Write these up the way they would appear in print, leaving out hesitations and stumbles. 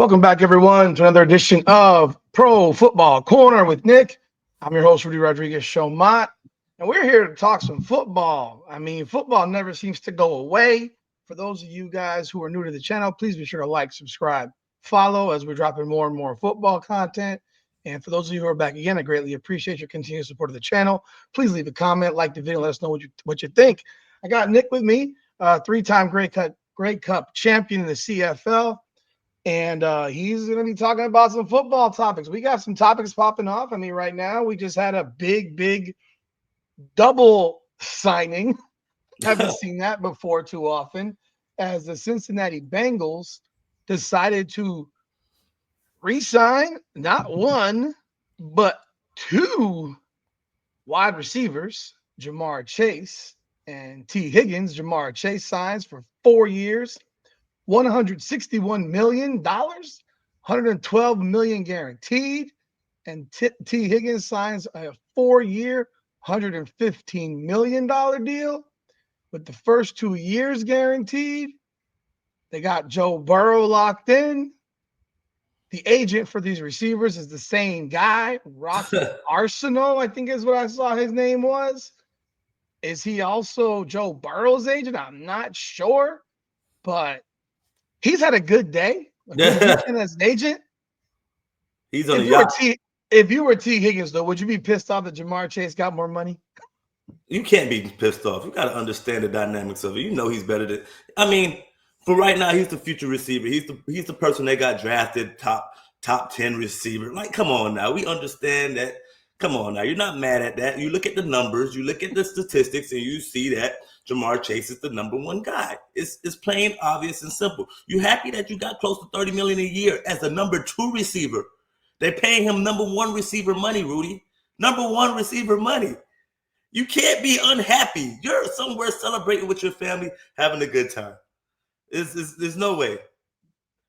Welcome back, everyone, to another edition of Pro Football Corner with Nick. I'm your host, Rudy Rodriguez Showmont, and we're here to talk some football. I mean, football never seems to go away. For those of you guys who are new to the channel, please be sure to like, subscribe, follow as we're dropping more and more football content. And for those of you who are back again, I greatly appreciate your continued support of the channel. Please leave a comment, like the video, let us know what you think. I got Nick with me, three-time Grey Cup champion in the CFL. And he's going to be talking about some football topics. We got some topics popping off. I mean, right now, we just had a big double signing. Haven't seen that before too often, as the Cincinnati Bengals decided to re-sign not one, but two wide receivers, Jamar Chase and T. Higgins. Jamar Chase signs for 4 years. $161 million, $112 million guaranteed, and T. Higgins signs a 4-year, $115 million deal with the first 2 years guaranteed. They got Joe Burrow locked in. The agent for these receivers is the same guy, Rocky Arsenal, I think is what I saw his name was. Is he also Joe Burrow's agent? I'm not sure, but he's had a good day. A good weekend as an agent. He's on the yacht. If you were T. Higgins, though, would you be pissed off that Jamar Chase got more money? You can't be pissed off. You got to understand the dynamics of it. You know he's better than. I mean, for right now, he's the future receiver. He's the person they got drafted top 10 receiver. Like, come on now, we understand that. Come on now, you're not mad at that. You look at the numbers, you look at the statistics, and you see that Jamar Chase is the number one guy. It's plain, obvious, and simple. You happy that you got close to $30 million a year as the number 2 receiver? They're paying him number 1 receiver money, Rudy. Number 1 receiver money. You can't be unhappy. You're somewhere celebrating with your family, having a good time. There's no way.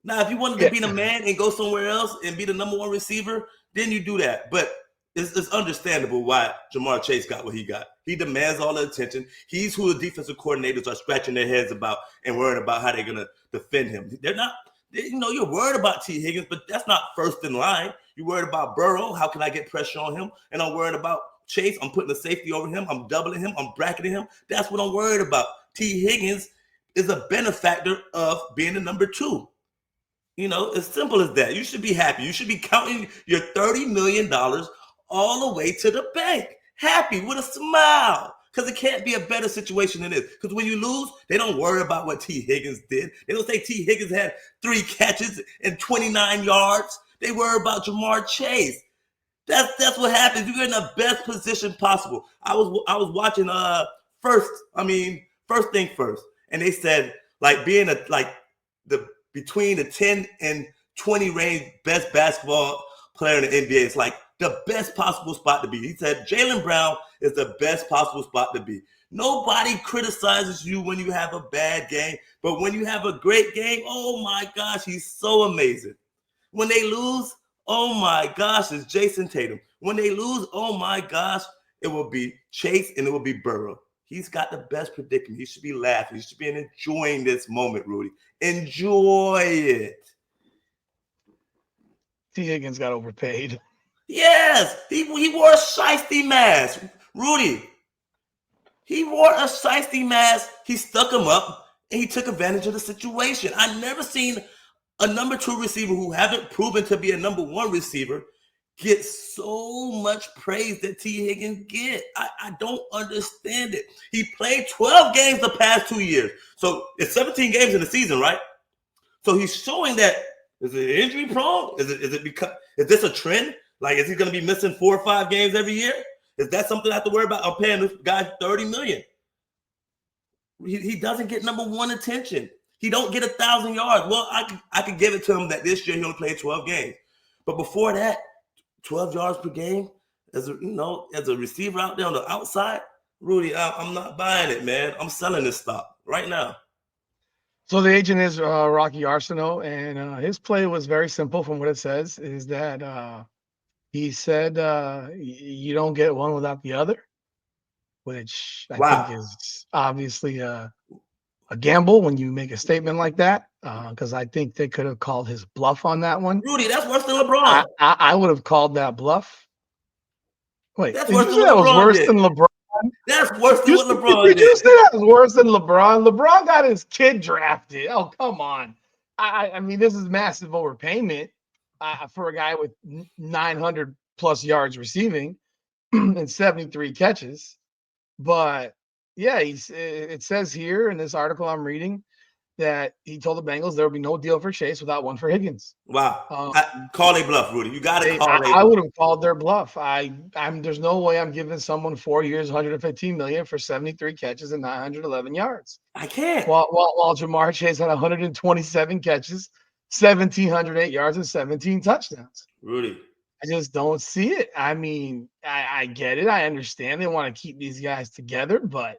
Now, if you wanted to be the man and go somewhere else and be the number 1 receiver, then you do that. But it's understandable why Jamar Chase got what he got. He demands all the attention. He's who the defensive coordinators are scratching their heads about and worrying about how they're going to defend him. They're not, you're worried about T. Higgins, but that's not first in line. You're worried about Burrow. How can I get pressure on him? And I'm worried about Chase. I'm putting the safety over him. I'm doubling him. I'm bracketing him. That's what I'm worried about. T. Higgins is a benefactor of being the number 2. As simple as that. You should be happy. You should be counting your $30 million all the way to the bank, happy with a smile, because it can't be a better situation than this. Because when you lose, they don't worry about what T. Higgins did. They don't say T. Higgins had 3 catches and 29 yards. They worry about Jamar Chase. That's what happens. You're in the best position possible. I was watching first thing first, and they said being between the 10 and 20 range best basketball player in the NBA. It's the best possible spot to be. He said Jaylen Brown is the best possible spot to be. Nobody criticizes you when you have a bad game, but when you have a great game, oh my gosh, he's so amazing. When they lose, oh my gosh, it's Jason Tatum. When they lose, oh my gosh, it will be Chase and it will be Burrow. He's got the best predicament. He should be laughing. He should be enjoying this moment, Rudy. Enjoy it. T. Higgins got overpaid. Yes, he wore a shiesty mask. Rudy, he wore a shiesty mask. He stuck him up, and he took advantage of the situation. I've never seen a number 2 receiver who haven't proven to be a number 1 receiver get so much praise that T. Higgins get. I don't understand it. He played 12 games the past 2 years. So it's 17 games in the season, right? So he's showing that, is it injury prone? Is this a trend? Is he going to be missing 4 or 5 games every year? Is that something I have to worry about? I'm paying this guy $30 million. He doesn't get number 1 attention. He don't get 1,000 yards. Well, I could give it to him that this year he only played 12 games. But before that, 12 yards per game as a receiver out there on the outside, Rudy, I'm not buying it, man. I'm selling this stock right now. So the agent is Rocky Arsenal, and his play was very simple from what it says, is that he said you don't get one without the other, which I think is obviously a gamble when you make a statement like that, because I think they could have called his bluff on that one. Rudy, that's worse than LeBron. I would have called that bluff. Wait, That's did worse you than say what that was LeBron worse did. than LeBron? That's worse than You, what LeBron did you did. say that was worse than LeBron? LeBron got his kid drafted. Oh, come on. I mean, this is massive overpayment for a guy with 900 plus yards receiving and 73 catches. But yeah, it says here in this article I'm reading that he told the Bengals there would be no deal for Chase without one for Higgins. Wow. Call a bluff, Rudy. You got to call a I bluff. would have called their bluff. There's no way I'm giving someone 4 years, 115 million for 73 catches and 911 yards. I can't. While Jamar Chase had 127 catches, 1,708 yards, and 17 touchdowns. Rudy. I just don't see it. I mean, I get it. I understand they want to keep these guys together, but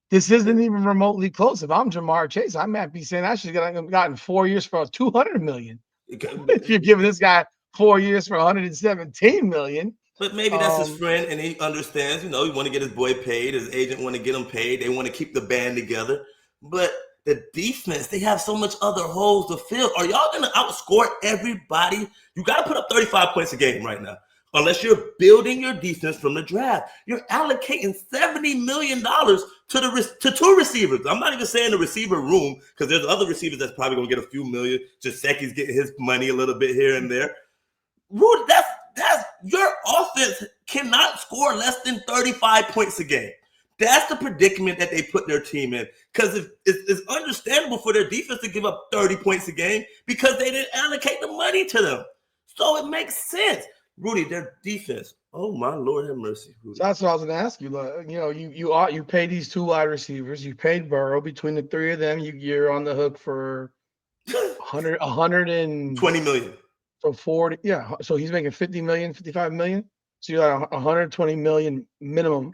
this isn't even remotely close. If I'm Jamar Chase, I might be saying I should have gotten 4 years for 200 million. If you're giving this guy 4 years for 117 million. But maybe that's his friend and he understands, he want to get his boy paid. His agent want to get him paid. They want to keep the band together. But the defense, they have so much other holes to fill. Are y'all going to outscore everybody? You got to put up 35 points a game right now. Unless you're building your defense from the draft. You're allocating $70 million to two receivers. I'm not even saying the receiver room because there's other receivers that's probably going to get a few million. Gesicki's getting his money a little bit here and there. Rudy, that's your offense cannot score less than 35 points a game. That's the predicament that they put their team in because it's understandable for their defense to give up 30 points a game because they didn't allocate the money to them. So it makes sense. Rudy, their defense. Oh my Lord, have mercy. Rudy. So that's what I was going to ask you. You pay these two wide receivers. You paid Burrow. Between the three of them, you're on the hook for 120 million. So 40, yeah. So he's making 50 million, 55 million. So you got 120 million minimum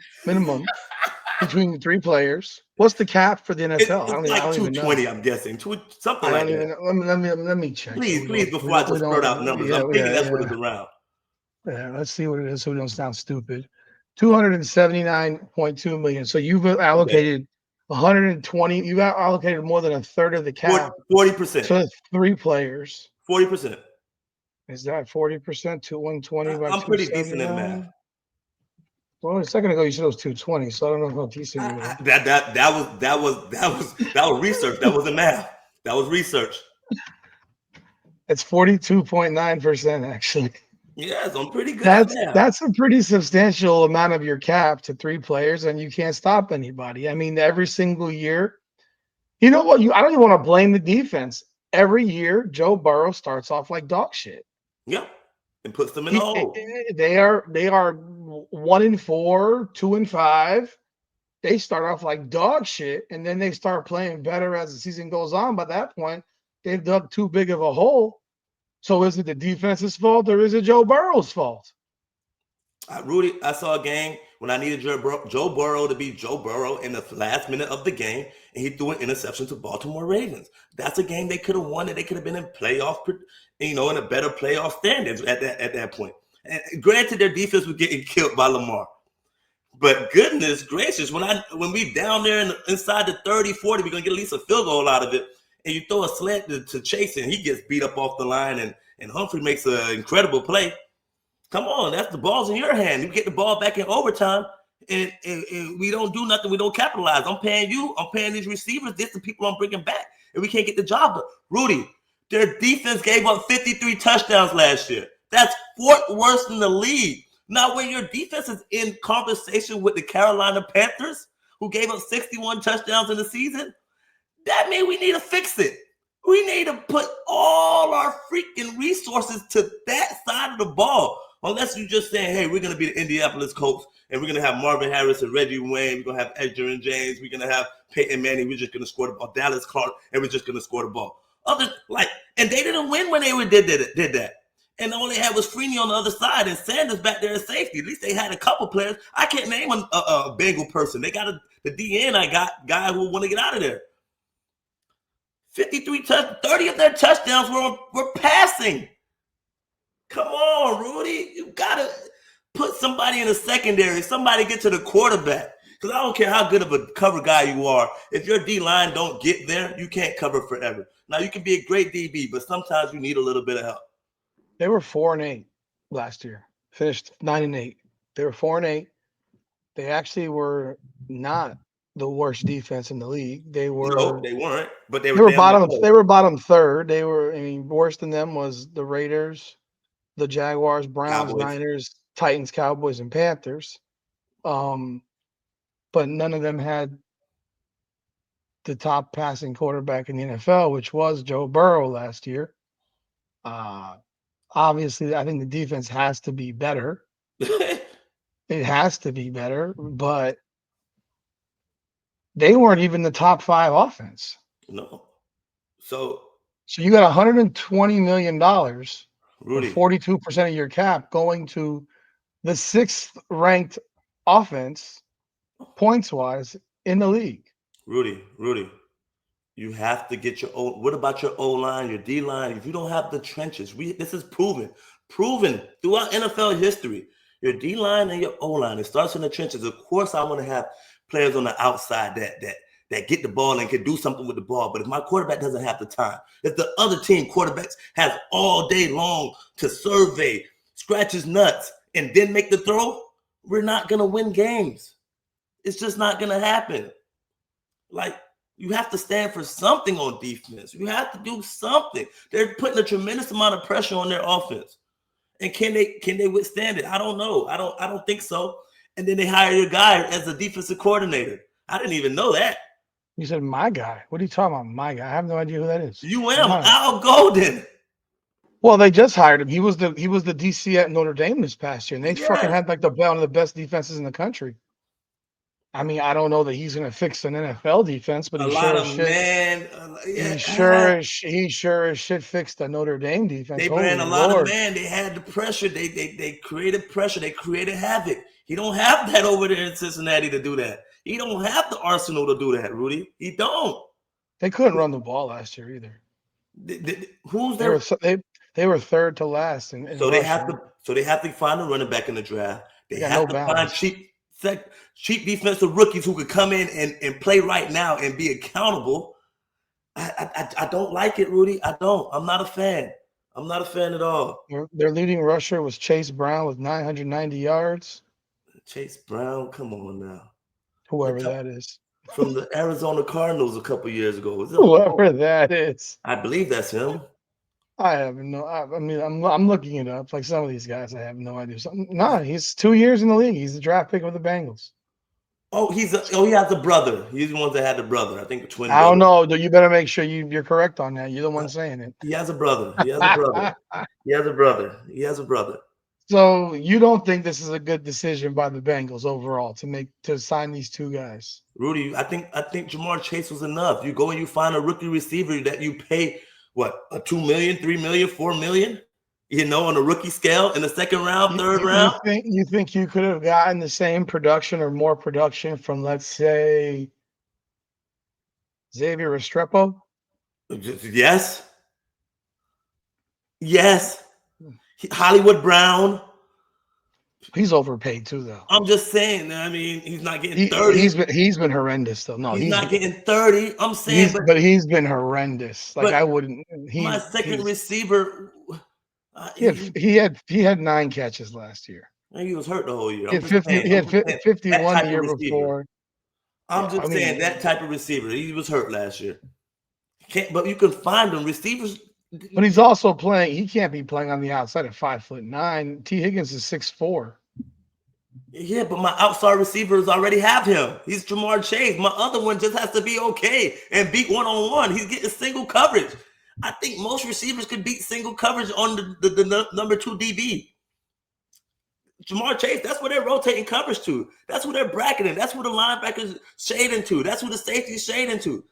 between the three players. What's the cap for the NFL? It's like 220, I'm guessing. Something like that. Let me check. Please, before I just throw out numbers. I'm thinking that's what it's around. Yeah, let's see what it is so we don't sound stupid. 279.2 million. So you've allocated 120. You've allocated more than a third of the cap. 40%. So that's three players. 40%. Is that 40% to 120 by I'm pretty decent in math. Well, a second ago you said it was 220, so I don't know how decent you were. That was research. That wasn't math. That was research. It's 42.9% actually. Yes, I'm pretty good. That's a pretty substantial amount of your cap to three players, and you can't stop anybody. I mean, every single year, you know what? I don't even want to blame the defense. Every year, Joe Burrow starts off like dog shit. Yep, and puts them in the hole. They are 1-4, 2-5. They start off like dog shit, and then they start playing better as the season goes on. By that point, they've dug too big of a hole. So is it the defense's fault or is it Joe Burrow's fault? Rudy, I saw a game when I needed Joe Burrow to be Joe Burrow in the last minute of the game, and he threw an interception to Baltimore Ravens. That's a game they could have won, and they could have been in playoff, in a better playoff standings at that point. And granted, their defense was getting killed by Lamar. But goodness gracious, when we down there inside the 30, 40, we're going to get at least a field goal out of it. And you throw a slant to Chase, and he gets beat up off the line, and Humphrey makes an incredible play. Come on, that's the ball's in your hand. You get the ball back in overtime, and we don't do nothing. We don't capitalize. I'm paying you. I'm paying these receivers. This is the people I'm bringing back, and we can't get the job done. Rudy, their defense gave up 53 touchdowns last year. That's fourth worst in the league. Now, when your defense is in conversation with the Carolina Panthers, who gave up 61 touchdowns in the season, that means we need to fix it. We need to put all our freaking resources to that side of the ball. Unless you're just saying, hey, we're going to be the Indianapolis Colts, and we're going to have Marvin Harris and Reggie Wayne. We're going to have Edgerrin James. We're going to have Peyton Manning. We're just going to score the ball. Dallas Clark, and we're just going to score the ball. And they didn't win when they did that. And all they had was Freeney on the other side and Sanders back there at safety. At least they had a couple players. I can't name a Bengal person. They got the DN. I got guy who want to get out of there. 30 of their touchdowns were passing. Come on, Rudy. You got to put somebody in the secondary. Somebody get to the quarterback. Because I don't care how good of a cover guy you are. If your D-line don't get there, you can't cover forever. Now, you can be a great DB, but sometimes you need a little bit of help. They were 4-8 last year. Finished 9-8. They were 4-8. They actually were not the worst defense in the league. They were. No, they weren't, but They were bottom. close. They were bottom third. They were. I mean, worse than them was the Raiders, the Jaguars, Browns, Cowboys. Niners, Titans, Cowboys, and Panthers. But none of them had the top passing quarterback in the NFL, which was Joe Burrow last year. Obviously, I think the defense has to be better. It has to be better, but they weren't even the top 5 offense. No. So you got $120 million, Rudy, 42% of your cap going to the 6th ranked offense points wise in the league. Rudy, you have to get your O. What about your O line, your D line? If you don't have the trenches, this is proven throughout NFL history. Your D line and your O line, it starts in the trenches. Of course, I want to have players on the outside that get the ball and can do something with the ball. But if my quarterback doesn't have the time, if the other team quarterbacks has all day long to survey, scratch his nuts, and then make the throw, we're not gonna win games. It's just not gonna happen. Like, you have to stand for something on defense. You have to do something. They're putting a tremendous amount of pressure on their offense. And can they withstand it? I don't know. I don't think so. And then they hire your guy as a defensive coordinator. I didn't even know that. You said my guy. What are you talking about? My guy. I have no idea who that is. Al Golden. Well, they just hired him. He was the DC at Notre Dame this past year, and they fucking had like one of the best defenses in the country. I mean, I don't know that he's going to fix an NFL defense, but he sure as shit fixed the Notre Dame defense. They ran a lot of man. They had the pressure. They created pressure. They created havoc. He don't have that over there in Cincinnati to do that. He don't have the arsenal to do that, Rudy. He don't. They couldn't run the ball last year either. Who's there? They were third to last. So they have to find a running back in the draft. They have to find cheap defensive rookies who could come in and play right now and be accountable. I don't like it, Rudy. I don't. I'm not a fan. I'm not a fan at all. Their leading rusher was Chase Brown with 990 yards. Chase Brown, come on now. Whoever that is. From the Arizona Cardinals a couple years ago. Whoever that is. I believe that's him. I have no. I mean, I'm looking it up. Like some of these guys, I have no idea. He's 2 years in the league. He's the draft pick of the Bengals. Oh, he has a brother. He's the one that had the brother. I think the twin. I don't know. You better make sure you're correct on that. You're the one saying it. He has a brother. He has a brother. So you don't think this is a good decision by the Bengals overall to sign these two guys? Rudy, I think Jamar Chase was enough. You go and you find a rookie receiver that you pay a $2 million, $3 million, $4 million, on a rookie scale in the second round, third round. You think you could have gotten the same production or more production from, let's say, Xavier Restrepo? Yes. Hollywood Brown. He's overpaid too, though. I'm just saying. I mean, he's not getting 30. He's been horrendous, though. No, he's not getting 30. I'm saying, but he's been horrendous. Like, I wouldn't. My second receiver. He had 9 catches last year. And he was hurt the whole year. He had 51 the year before. I'm just saying that type of receiver. He was hurt last year. But you can find them receivers. But he's also playing. He can't be playing on the outside at 5'9". T. Higgins is 6'4". Yeah, but my outside receivers already have him. He's Jamar Chase. My other one just has to be okay and beat one-on-one. He's getting single coverage. I think most receivers could beat single coverage on the number 2 DB. Jamar Chase, that's where they're rotating coverage to. That's where they're bracketing. That's where the linebackers shading to. That's where the safety's shading to.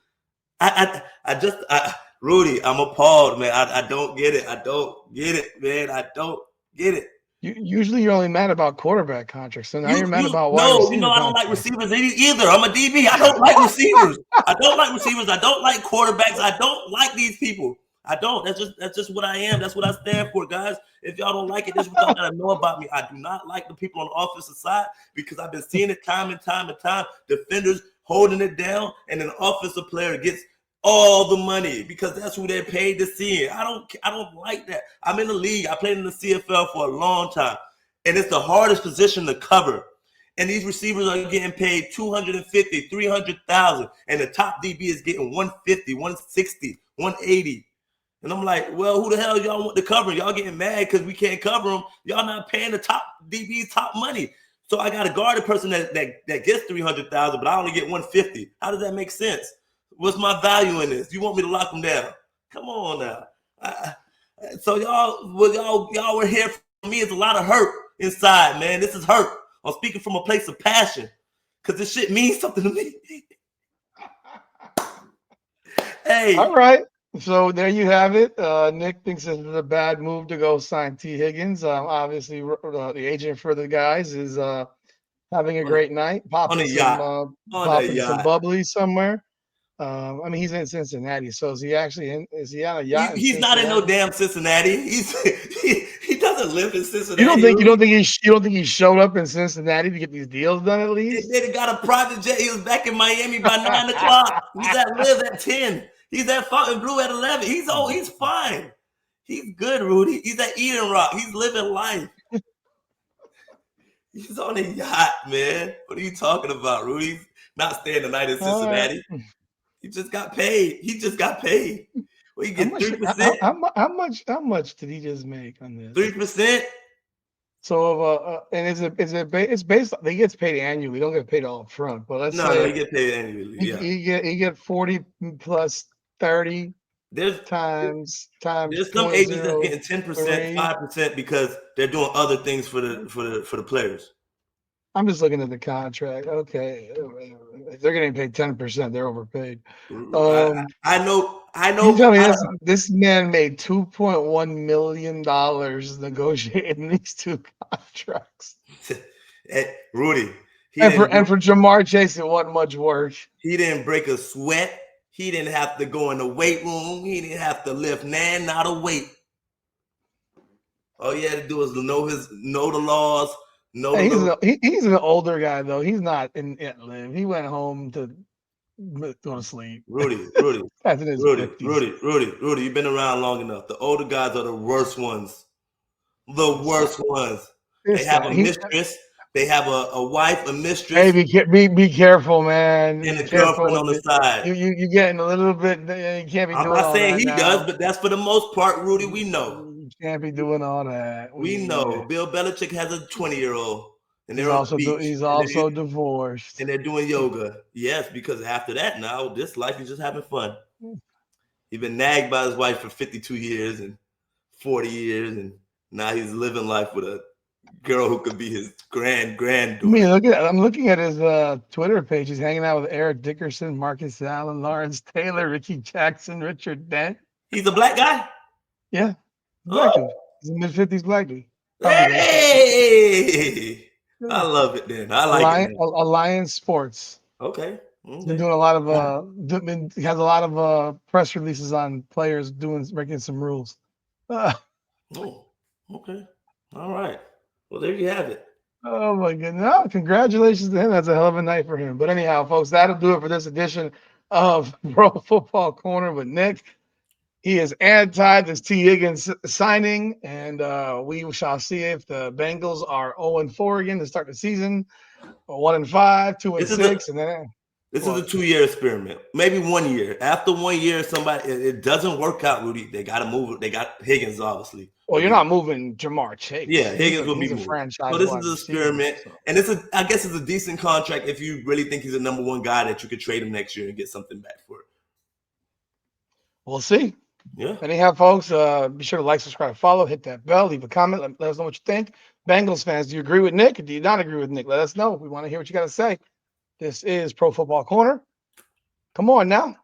Rudy, I'm appalled, man. I don't get it. I don't get it, man. I don't get it. Usually you're only mad about quarterback contracts. So now you're mad about wide receiver I don't like receivers either. I'm a DB. I don't like receivers. I don't like receivers. I don't like quarterbacks. I don't like these people. I don't. That's just what I am. That's what I stand for, guys. If y'all don't like it, this is what y'all gotta know about me. I do not like the people on the offensive side because I've been seeing it time and time. Defenders holding it down, and an offensive player gets all the money because that's who they're paid to see it. I don't like that. I'm in the league. I played in the CFL for a long time, and it's the hardest position to cover. And these receivers are getting paid $250,000, $300,000, and the top DB is getting $150,000, $160,000, $180,000. And I'm like, well, who the hell y'all want to cover? Y'all getting mad because we can't cover them. Y'all not paying the top DBs top money. So I got to guard a person that gets $300,000, but I only get $150,000. How does that make sense? What's my value in this? You want me to lock them down? Come on now. So y'all were here for me. It's a lot of hurt inside, man. This is hurt. I'm speaking from a place of passion because this shit means something to me. Hey. All right. So there you have it. Nick thinks it's a bad move to go sign T. Higgins. Obviously, the agent for the guys is having a great night, popping some bubbly somewhere. I mean, he's in Cincinnati, so is he actually is he on a yacht? He's not in no damn Cincinnati. He doesn't live in Cincinnati. You don't think he showed up in Cincinnati to get these deals done at least? They got a private jet. He was back in Miami by 9 o'clock. He's at Live at 10. He's at Fontainebleau at 11. He's fine. He's good, Rudy. He's at Eden Rock. He's living life. He's on a yacht, man. What are you talking about, Rudy? Not staying the night in Cincinnati. He just got paid. Well, he get 3%. How much did he just make on this? 3%. So and it's based. He gets paid annually. He don't get paid all up front. But let's say he get paid annually. Yeah, he get 40 plus 30. There's times. There's some agents that's getting 10%, 5% because they're doing other things for the players. I'm just looking at the contract. Okay, if they're getting paid 10%, they're overpaid. I know. You tell me this man made $2.1 million negotiating these two contracts. Hey, Rudy. And for Jamar Chase, it wasn't much work. He didn't break a sweat. He didn't have to go in the weight room. He didn't have to lift not a weight. All he had to do was know the laws. He's an older guy though. He's not in live. He went home to go to sleep. Rudy. You've been around long enough. The older guys are the worst ones. The worst ones. They have a mistress. They have a wife, a mistress. Hey, be careful, man. And a girlfriend on the side. You getting a little bit. You can't be doing all that. I'm not saying he does, but that's for the most part, Rudy. We know. You can't be doing all that. We know. Bill Belichick has a 20y-old, and he's also divorced, and they're doing yoga. Yes, because after that, now this life is just having fun. He's been nagged by his wife for 52 years and 40 years, and now he's living life with a girl who could be his granddaughter. I mean, I'm looking at his Twitter page. He's hanging out with Eric Dickerson, Marcus Allen, Lawrence Taylor, Ricky Jackson, Richard Dent. He's a black guy? Yeah. Black dude. He's a mid-50s black dude. Hey! I love it then. I like it. Alliance Sports. Okay. He's been doing a lot of he has a lot of press releases on players breaking some rules. Oh, okay. All right. Well, there you have it. Oh my goodness! No, congratulations to him. That's a hell of a night for him. But anyhow, folks, that'll do it for this edition of Pro Football Corner with Nick. He is anti this T. Higgins signing, and we shall see if the Bengals are 0-4 again to start the season, or 1-5, 2-6, and then. This is a 2-year experiment, maybe 1 year. After 1 year, it doesn't work out, Rudy. They got to move it. They got Higgins, obviously. Well, you're not moving Jamar Chase. Yeah, Higgins will be moved. So this is an experiment, and I guess it's a decent contract if you really think he's a number one guy that you could trade him next year and get something back for it. We'll see. Yeah. Anyhow, folks, be sure to like, subscribe, follow, hit that bell, leave a comment, let us know what you think. Bengals fans, do you agree with Nick or do you not agree with Nick? Let us know. We want to hear what you got to say. This is Pro Football Corner. Come on now.